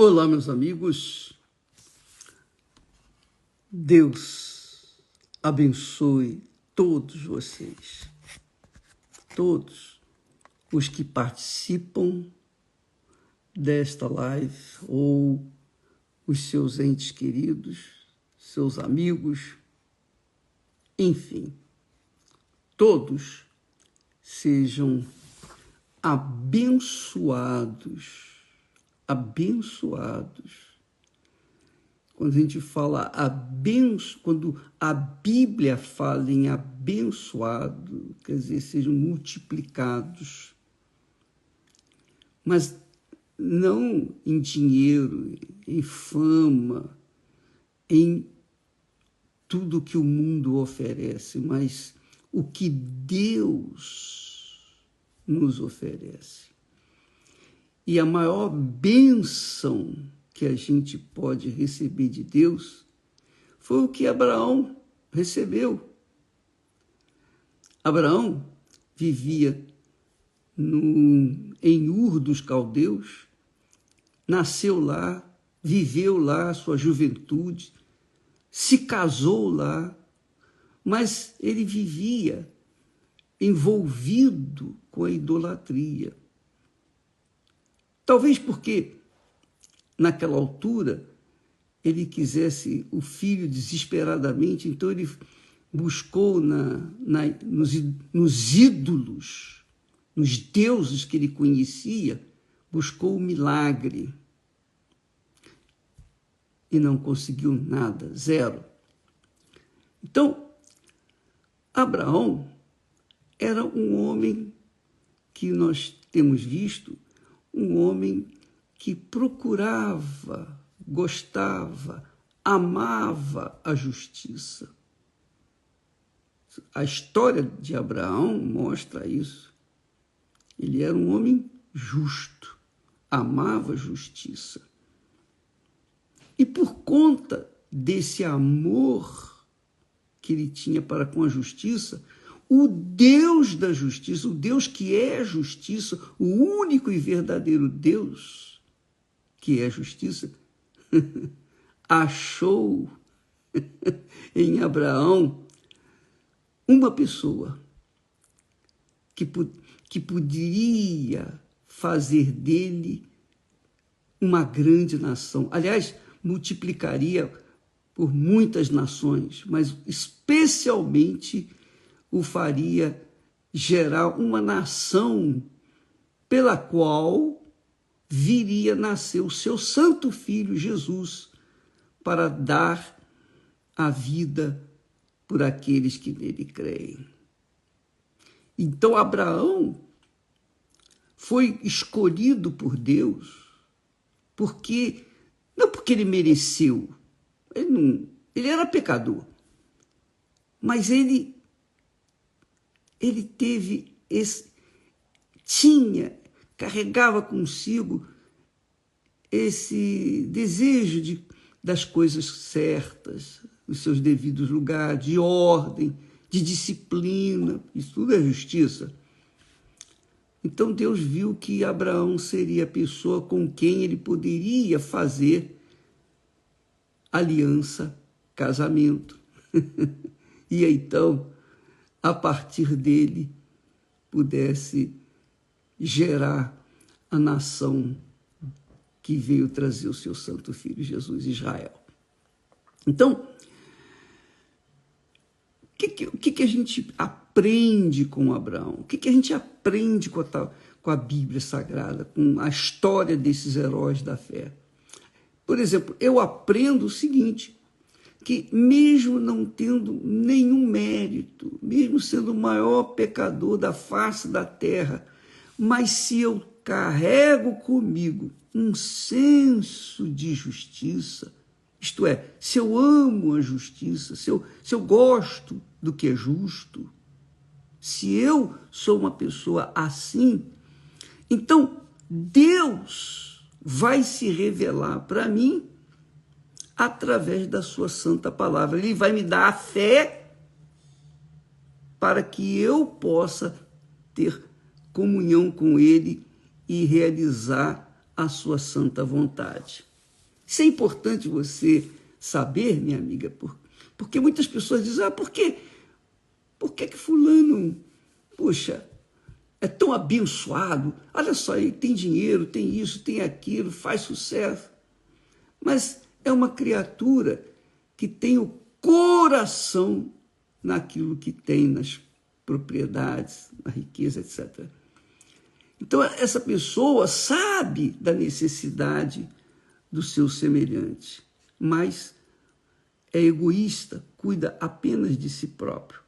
Olá, meus amigos. Deus abençoe todos vocês, todos os que participam desta live ou os seus entes queridos, seus amigos, enfim, todos sejam abençoados. Quando a gente fala quando a Bíblia fala em abençoado, quer dizer, sejam multiplicados, mas não em dinheiro, em fama, em tudo que o mundo oferece, mas o que Deus nos oferece. E a maior bênção que a gente pode receber de Deus foi o que Abraão recebeu. Abraão vivia em Ur dos Caldeus, nasceu lá, viveu lá a sua juventude, se casou lá, mas ele vivia envolvido com a idolatria. Talvez porque, naquela altura, ele quisesse o filho desesperadamente, então ele buscou nos ídolos, nos deuses que ele conhecia, buscou o milagre. E não conseguiu nada, zero. Então, Abraão era um homem que nós temos visto, um homem que procurava, gostava, amava a justiça. A história de Abraão mostra isso. Ele era um homem justo, amava a justiça. E por conta desse amor que ele tinha para com a justiça, o Deus da justiça, o Deus que é justiça, o único e verdadeiro Deus que é justiça, achou em Abraão uma pessoa que poderia fazer dele uma grande nação. Aliás, multiplicaria por muitas nações, mas especialmente o faria gerar uma nação pela qual viria nascer o seu santo filho Jesus para dar a vida por aqueles que nele creem. Então Abraão foi escolhido por Deus não porque ele mereceu, ele era pecador, mas ele carregava consigo esse desejo das coisas certas, os seus devidos lugares, de ordem, de disciplina, isso tudo é justiça. Então Deus viu que Abraão seria a pessoa com quem ele poderia fazer aliança, casamento. E então, a partir dele, pudesse gerar a nação que veio trazer o seu santo filho, Jesus, Israel. Então, o que a gente aprende com Abraão? O que a gente aprende com a Bíblia Sagrada, com a história desses heróis da fé? Por exemplo, eu aprendo o seguinte, que mesmo não tendo nenhum mérito, mesmo sendo o maior pecador da face da terra, mas se eu carrego comigo um senso de justiça, isto é, se eu amo a justiça, se eu gosto do que é justo, se eu sou uma pessoa assim, então Deus vai se revelar para mim através da sua santa palavra. Ele vai me dar a fé para que eu possa ter comunhão com ele e realizar a sua santa vontade. Isso é importante você saber, minha amiga, porque muitas pessoas dizem, por que fulano, poxa, é tão abençoado, olha só, ele tem dinheiro, tem isso, tem aquilo, faz sucesso, mas é uma criatura que tem o coração naquilo que tem, nas propriedades, na riqueza, etc. Então, essa pessoa sabe da necessidade do seu semelhante, mas é egoísta, cuida apenas de si próprio.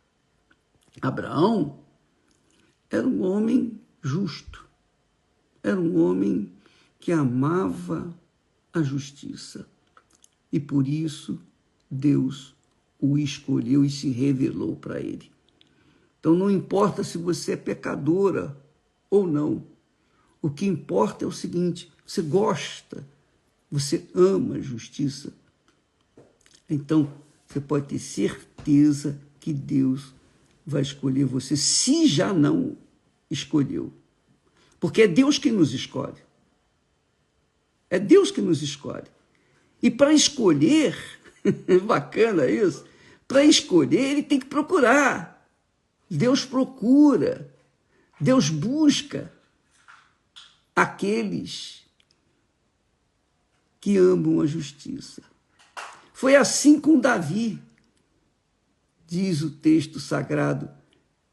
Abraão era um homem justo, era um homem que amava a justiça, e por isso Deus o escolheu e se revelou para ele. Então não importa se você é pecadora ou não, o que importa é o seguinte: você gosta, você ama a justiça, então você pode ter certeza que Deus vai escolher você, se já não escolheu. Porque é Deus quem nos escolhe. É Deus que nos escolhe. E para escolher, bacana isso, para escolher ele tem que procurar. Deus procura, Deus busca aqueles que amam a justiça. Foi assim com Davi, diz o texto sagrado,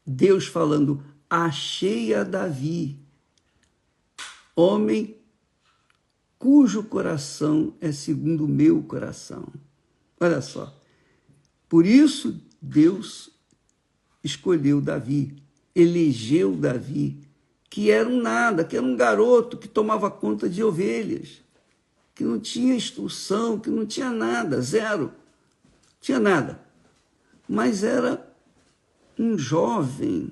Deus falando, achei a Davi, homem cujo coração é segundo o meu coração. Olha só, por isso Deus escolheu Davi, elegeu Davi, que era um nada, que era um garoto que tomava conta de ovelhas, que não tinha instrução, que não tinha nada, zero, tinha nada. Mas era um jovem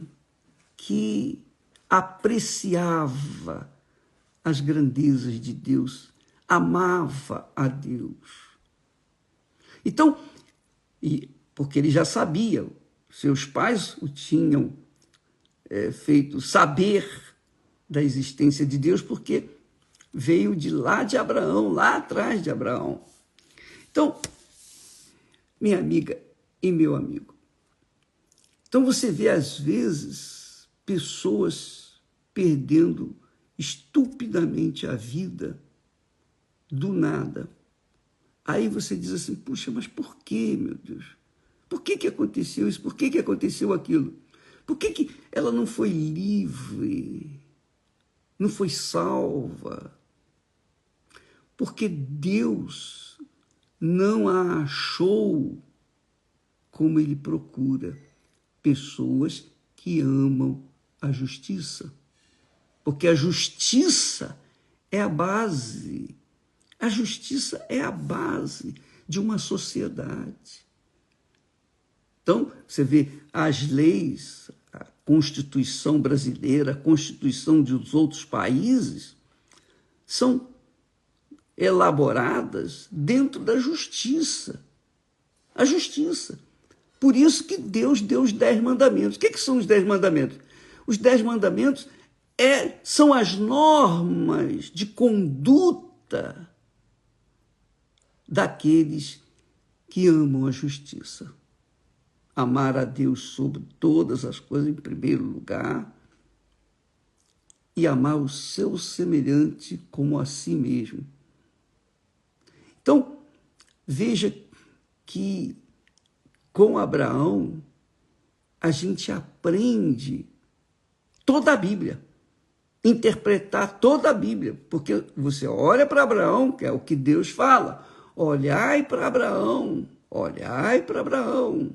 que apreciava as grandezas de Deus, amava a Deus. Então, porque ele já sabia, seus pais o tinham feito saber da existência de Deus, porque veio de lá de Abraão, lá atrás de Abraão. Então, minha amiga e meu amigo, então você vê às vezes pessoas perdendo estupidamente a vida do nada. Aí você diz assim, puxa, mas por que, meu Deus? Por que aconteceu isso? Por que aconteceu aquilo? Por que ela não foi livre? Não foi salva? Porque Deus não a achou como ele procura pessoas que amam a justiça. Porque a justiça é a base. A justiça é a base de uma sociedade. Então, você vê as leis, a Constituição brasileira, a Constituição dos outros países, são elaboradas dentro da justiça. A justiça. Por isso que Deus deu os 10 mandamentos. O que são os 10 mandamentos? Os 10 mandamentos são as normas de conduta daqueles que amam a justiça. Amar a Deus sobre todas as coisas em primeiro lugar e amar o seu semelhante como a si mesmo. Então, veja que com Abraão a gente aprende toda a Bíblia, interpretar toda a Bíblia, porque você olha para Abraão, que é o que Deus fala, olhai para Abraão, olhai para Abraão.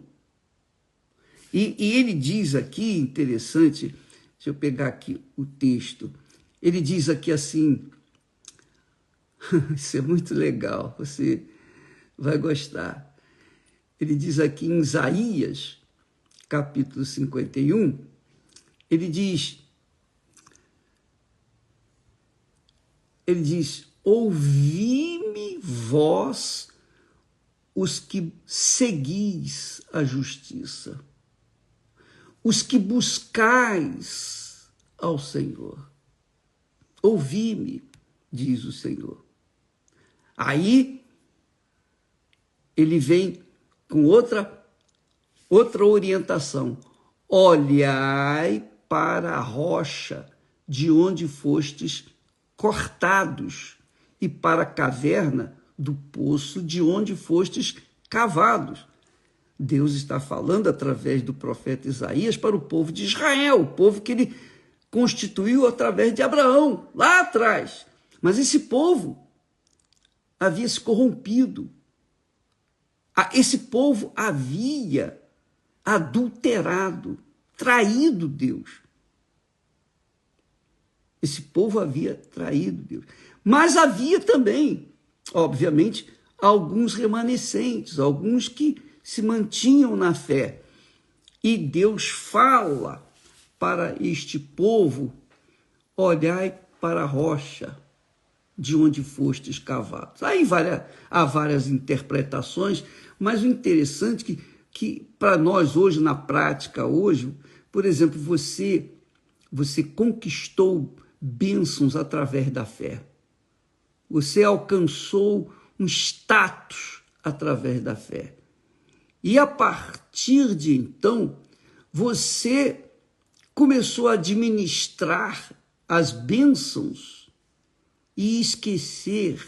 E ele diz aqui, interessante, deixa eu pegar aqui o texto, ele diz aqui assim, isso é muito legal, você vai gostar. Ele diz aqui em Isaías, capítulo 51, ele diz, ouvi-me vós, os que seguis a justiça, os que buscais ao Senhor. Ouvi-me, diz o Senhor. Aí ele vem com outra orientação. Olhai para a rocha de onde fostes cortados e para a caverna do poço de onde fostes cavados. Deus está falando através do profeta Isaías para o povo de Israel, o povo que ele constituiu através de Abraão, lá atrás. Mas esse povo havia se corrompido. Esse povo havia adulterado, traído Deus. Esse povo havia traído Deus. Mas havia também, obviamente, alguns remanescentes, alguns que se mantinham na fé. E Deus fala para este povo: olhai para a rocha de onde fostes cavados. Aí há várias interpretações, mas o interessante é que para nós hoje, na prática hoje, por exemplo, você conquistou bênçãos através da fé. Você alcançou um status através da fé. E a partir de então, você começou a administrar as bênçãos e esquecer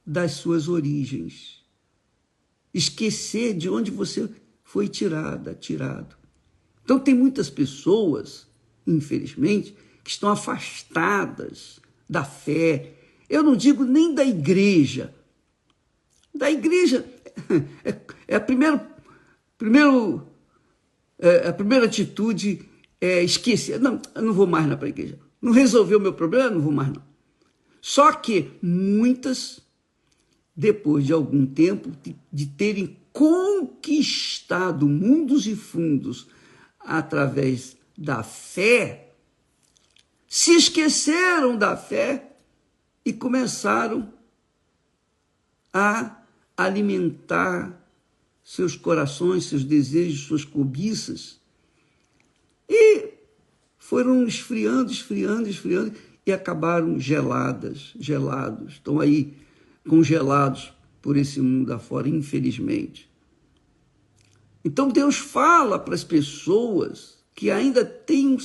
das suas origens. Esquecer de onde você foi tirado. Então tem muitas pessoas, infelizmente, que estão afastadas da fé. Eu não digo nem da igreja. Da igreja a primeira atitude é esquecer. Não, eu não vou mais para a igreja. Não resolveu o meu problema, eu não vou mais não. Só que muitas, depois de algum tempo de terem conquistado mundos e fundos através da fé, se esqueceram da fé e começaram a alimentar seus corações, seus desejos, suas cobiças, e foram esfriando e acabaram gelados, estão aí congelados por esse mundo afora, infelizmente. Então Deus fala para as pessoas que ainda têm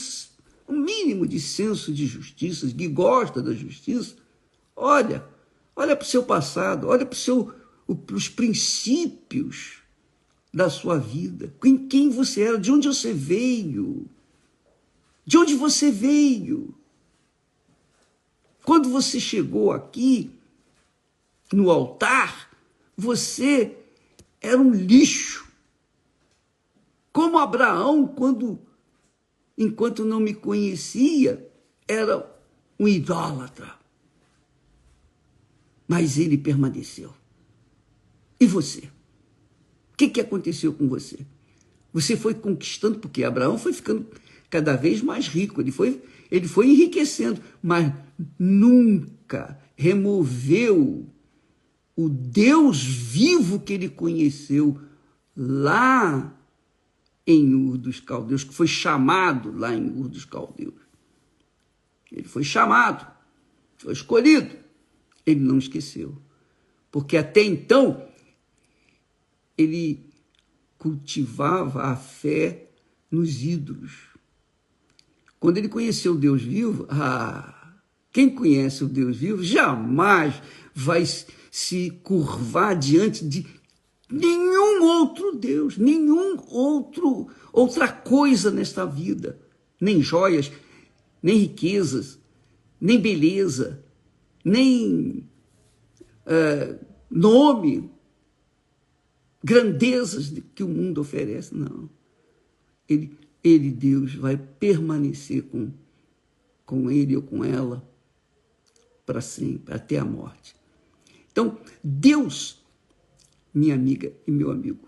um mínimo de senso de justiça, que gostam da justiça: olha para o seu passado, olha para os princípios da sua vida, em quem você era, de onde você veio. De onde você veio? Quando você chegou aqui, no altar, você era um lixo. Como Abraão, enquanto não me conhecia, era um idólatra. Mas ele permaneceu. E você? O que aconteceu com você? Você foi conquistando, porque Abraão foi ficando cada vez mais rico, ele foi enriquecendo, mas nunca removeu o Deus vivo que ele conheceu lá em Ur dos Caldeus, que foi chamado lá em Ur dos Caldeus. Ele foi chamado, foi escolhido. Ele não esqueceu, porque até então ele cultivava a fé nos ídolos. Quando ele conheceu o Deus vivo, quem conhece o Deus vivo jamais vai se curvar diante de nenhum outro Deus, outra coisa nesta vida, nem joias, nem riquezas, nem beleza, nem nome, grandezas que o mundo oferece, não. Ele, Deus, vai permanecer com ele ou com ela para sempre, até a morte. Então, Deus, minha amiga e meu amigo,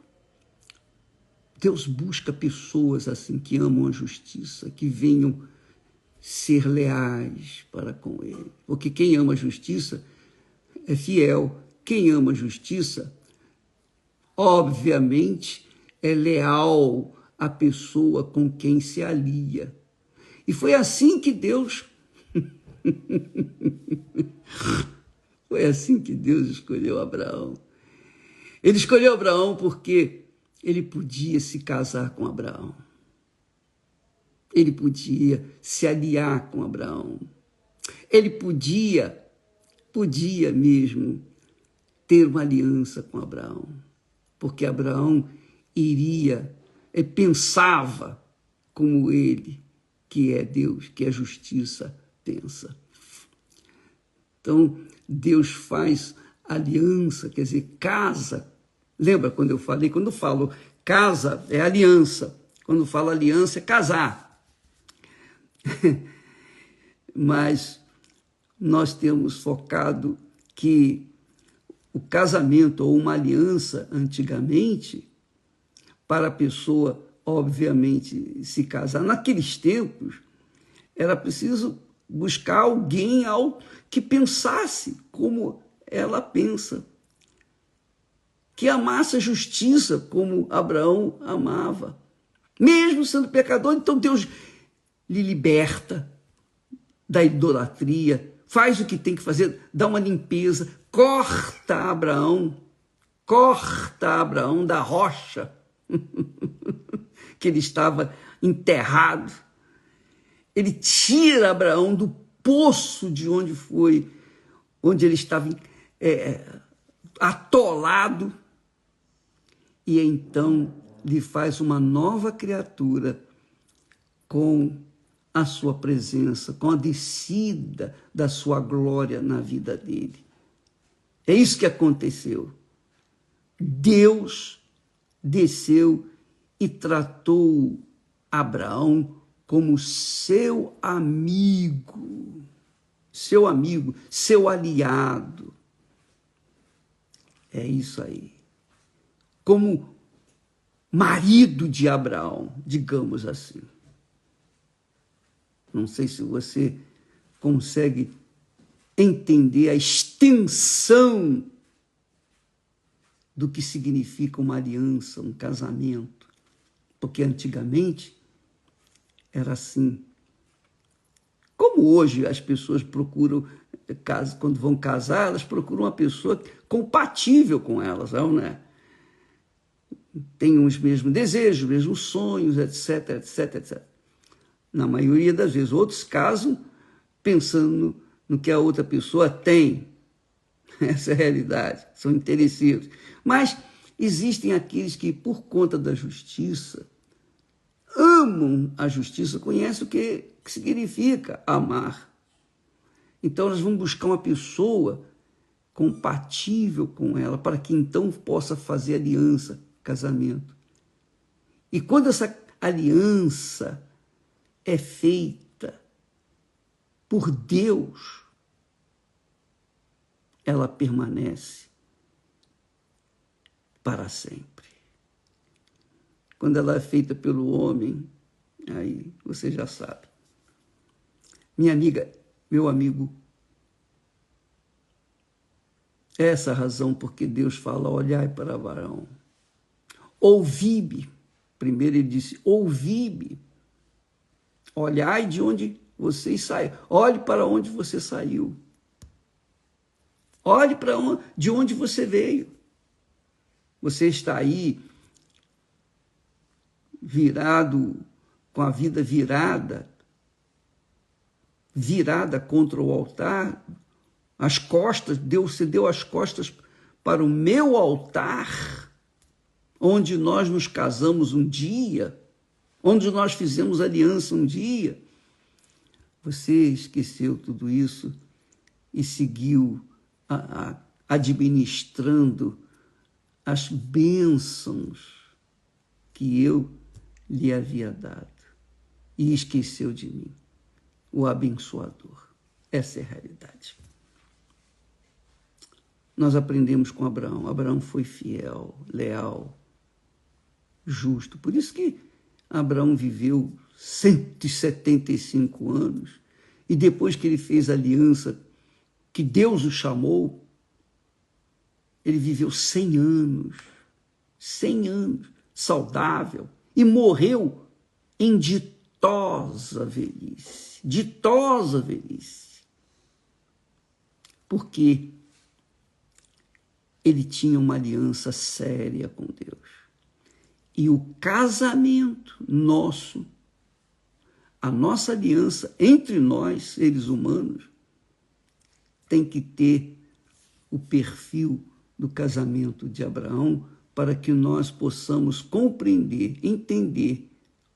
Deus busca pessoas assim que amam a justiça, que venham ser leais para com ele. Porque quem ama a justiça é fiel. Quem ama a justiça, obviamente, é leal à pessoa com quem se alia. E foi assim que Deus Foi assim que Deus escolheu Abraão. Ele escolheu Abraão porque ele podia se casar com Abraão. Ele podia se aliar com Abraão. Ele podia mesmo ter uma aliança com Abraão. Porque Abraão pensava como ele, que é Deus, que é justiça, pensa. Então, Deus faz aliança, quer dizer, casa. Lembra quando eu falei? Quando eu falo casa, é aliança. Quando falo aliança, é casar. Mas nós temos focado que o casamento ou uma aliança, antigamente, para a pessoa, obviamente, se casar, naqueles tempos, era preciso buscar alguém que pensasse como ela pensa, que amasse a justiça como Abraão amava. Mesmo sendo pecador, então Deus lhe liberta da idolatria, faz o que tem que fazer, dá uma limpeza, corta Abraão da rocha que ele estava enterrado. Ele tira Abraão do poço de onde ele estava atolado, e então lhe faz uma nova criatura com a sua presença, com a descida da sua glória na vida dele. É isso que aconteceu. Deus desceu e tratou Abraão como seu amigo, seu aliado. É isso aí. Como marido de Abraão, digamos assim. Não sei se você consegue entender a extensão do que significa uma aliança, um casamento. Porque antigamente era assim. Como hoje as pessoas procuram, quando vão casar, elas procuram uma pessoa compatível com elas, não é? Tem os mesmos desejos, os mesmos sonhos, etc, etc, etc. Na maioria das vezes, outros casam pensando no que a outra pessoa tem. Essa é a realidade, são interesseiros. Mas existem aqueles que, por conta da justiça, amam a justiça, conhecem o que significa amar. Então, nós vamos buscar uma pessoa compatível com ela, para que então possa fazer aliança, casamento. E quando essa aliança é feita por Deus, ela permanece para sempre. Quando ela é feita pelo homem, aí você já sabe. Minha amiga, meu amigo, é essa a razão porque Deus fala: olhai para Abraão, ouvi-me. Primeiro ele disse: ouvi-me. Olhai de onde vocês saíram. Olhe para onde você saiu. Olhe para de onde você veio. Você está aí virado, com a vida virada contra o altar, as costas, você deu as costas para o meu altar, onde nós nos casamos um dia, onde nós fizemos aliança um dia. Você esqueceu tudo isso e seguiu administrando as bênçãos que eu lhe havia dado e esqueceu de mim, o abençoador. Essa é a realidade. Nós aprendemos com Abraão. Abraão foi fiel, leal, justo. Por isso que Abraão viveu 175 anos e depois que ele fez a aliança, que Deus o chamou, ele viveu 100 anos, saudável, e morreu em ditosa velhice. Por quê? ele tinha uma aliança séria com Deus. E o casamento nosso, a nossa aliança entre nós, seres humanos, tem que ter o perfil do casamento de Abraão para que nós possamos compreender, entender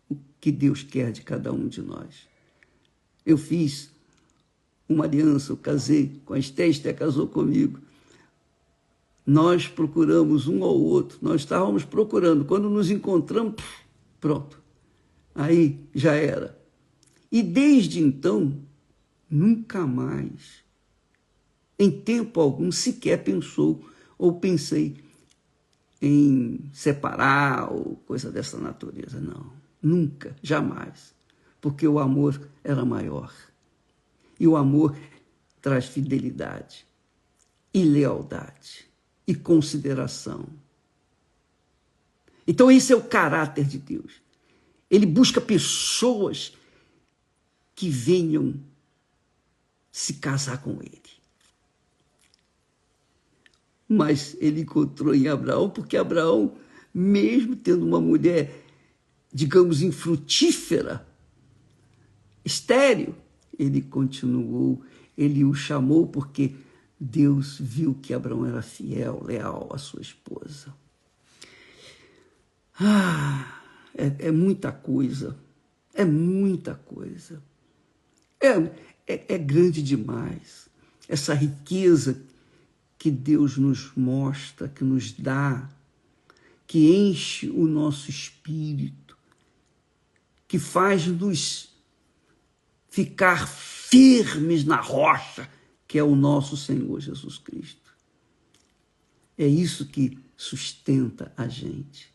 o que Deus quer de cada um de nós. Eu fiz uma aliança, eu casei com a Esté, Esté casou comigo. Nós procuramos um ao outro, nós estávamos procurando. Quando nos encontramos, pronto, aí já era. E desde então, nunca mais, em tempo algum, sequer pensou ou pensei em separar ou coisa dessa natureza. Não, nunca, jamais, porque o amor era maior. E o amor traz fidelidade e lealdade e consideração. Então esse é o caráter de Deus. Ele busca pessoas que venham se casar com ele. Mas ele encontrou em Abraão, porque Abraão, mesmo tendo uma mulher, digamos, infrutífera, estéril, ele continuou, ele o chamou porque Deus viu que Abraão era fiel, leal à sua esposa. É muita coisa, é muita coisa. É grande demais essa riqueza que Deus nos mostra, que nos dá, que enche o nosso espírito, que faz-nos ficar firmes na rocha, que é o nosso Senhor Jesus Cristo. É isso que sustenta a gente.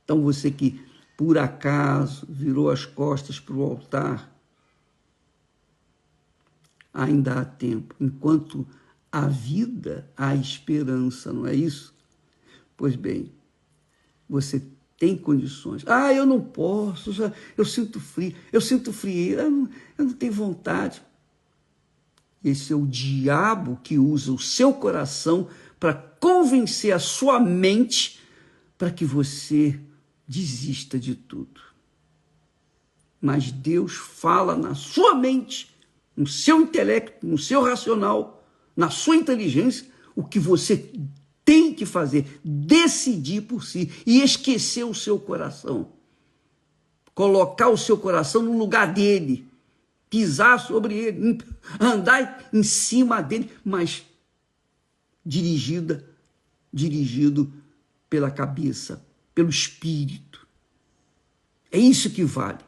Então você que, por acaso, virou as costas para o altar, ainda há tempo. Enquanto há vida, há esperança, não é isso? Pois bem, você tem condições. Eu não posso, eu sinto frio, eu sinto frieira, eu não tenho vontade. Esse é o diabo que usa o seu coração para convencer a sua mente para que você desista de tudo. Mas Deus fala na sua mente, no seu intelecto, no seu racional, na sua inteligência, o que você tem que fazer, decidir por si e esquecer o seu coração. Colocar o seu coração no lugar dele, pisar sobre ele, andar em cima dele, mas dirigido pela cabeça, pelo espírito. É isso que vale.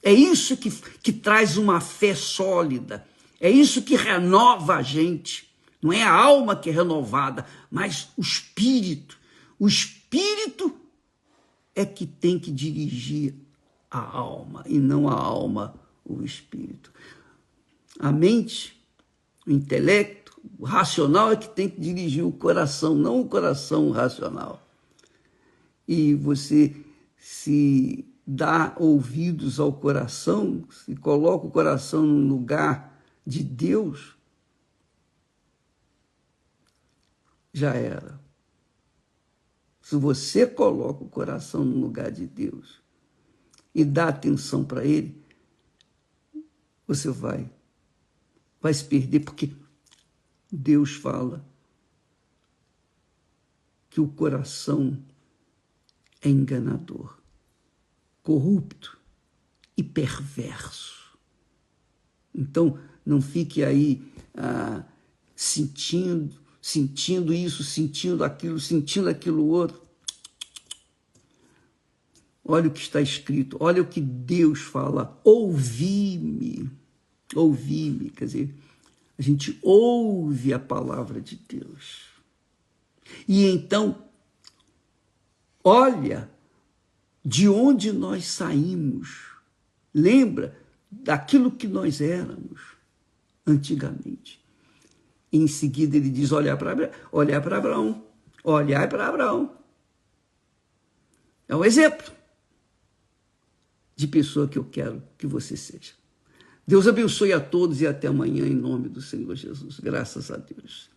É isso que traz uma fé sólida. É isso que renova a gente. Não é a alma que é renovada, mas o espírito. O espírito é que tem que dirigir a alma, e não a alma o espírito. A mente, o intelecto, o racional é que tem que dirigir o coração, não o coração racional. E você se dá ouvidos ao coração, se coloca o coração no lugar de Deus, já era. Se você coloca o coração no lugar de Deus e dá atenção para ele, você vai se perder, porque Deus fala que o coração é enganador, corrupto e perverso. Então, não fique aí sentindo isso, sentindo aquilo outro. Olha o que está escrito, olha o que Deus fala, ouvi-me, quer dizer, a gente ouve a palavra de Deus. E então, olha de onde nós saímos, lembra daquilo que nós éramos antigamente. E em seguida ele diz, olhar para Abraão. É um exemplo de pessoa que eu quero que você seja. Deus abençoe a todos e até amanhã em nome do Senhor Jesus. Graças a Deus.